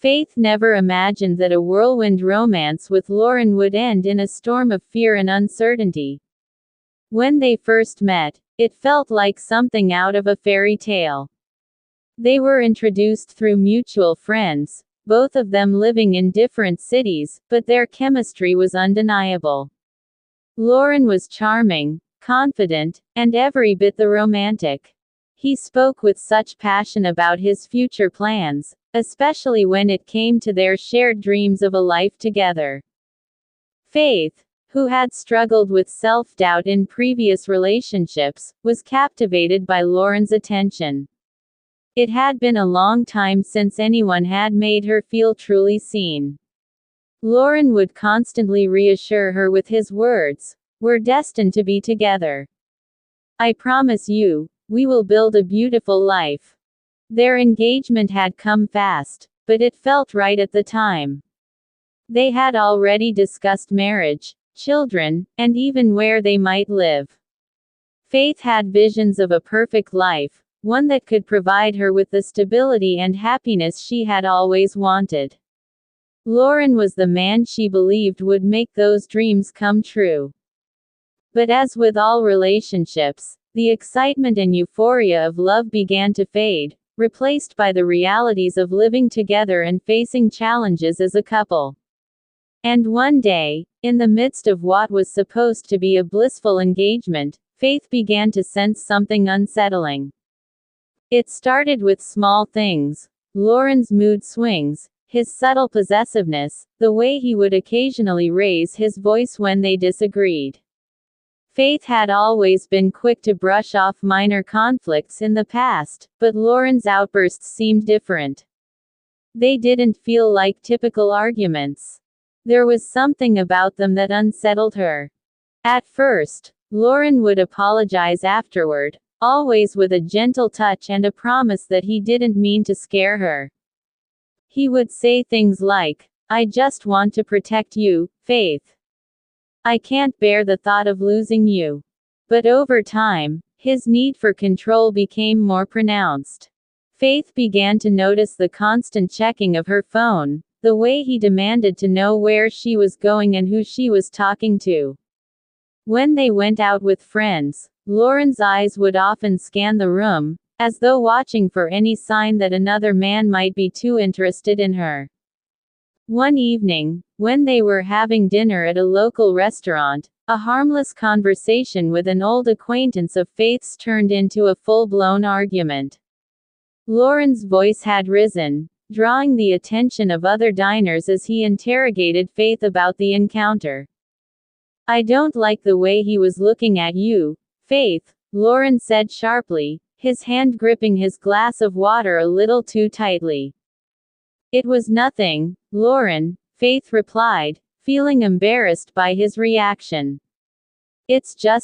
Faith never imagined that a whirlwind romance with Loren would end in a storm of fear and uncertainty. When they first met, it felt like something out of a fairy tale. They were introduced through mutual friends, both of them living in different cities, but their chemistry was undeniable. Loren was charming, confident, and every bit the romantic. He spoke with such passion about his future plans, especially when it came to their shared dreams of a life together. Faith, who had struggled with self-doubt in previous relationships, was captivated by Loren's attention. It had been a long time since anyone had made her feel truly seen. Loren would constantly reassure her with his words, "We're destined to be together. I promise you, we will build a beautiful life." Their engagement had come fast, but it felt right at the time. They had already discussed marriage, children, and even where they might live. Faith had visions of a perfect life, one that could provide her with the stability and happiness she had always wanted. Loren was the man she believed would make those dreams come true. But as with all relationships, the excitement and euphoria of love began to fade, replaced by the realities of living together and facing challenges as a couple. And one day, in the midst of what was supposed to be a blissful engagement, Faith began to sense something unsettling. It started with small things: Loren's mood swings, his subtle possessiveness, the way he would occasionally raise his voice when they disagreed. Faith had always been quick to brush off minor conflicts in the past, but Loren's outbursts seemed different. They didn't feel like typical arguments. There was something about them that unsettled her. At first, Loren would apologize afterward, always with a gentle touch and a promise that he didn't mean to scare her. He would say things like, "I just want to protect you, Faith. I can't bear the thought of losing you." But over time, his need for control became more pronounced. Faith began to notice the constant checking of her phone, the way he demanded to know where she was going and who she was talking to. When they went out with friends, Loren's eyes would often scan the room, as though watching for any sign that another man might be too interested in her. One evening, when they were having dinner at a local restaurant, a harmless conversation with an old acquaintance of Faith's turned into a full-blown argument. Loren's voice had risen, drawing the attention of other diners as he interrogated Faith about the encounter. "I don't like the way he was looking at you, Faith," Loren said sharply, his hand gripping his glass of water a little too tightly. "It was nothing, Loren," Faith replied, feeling embarrassed by his reaction. "It's just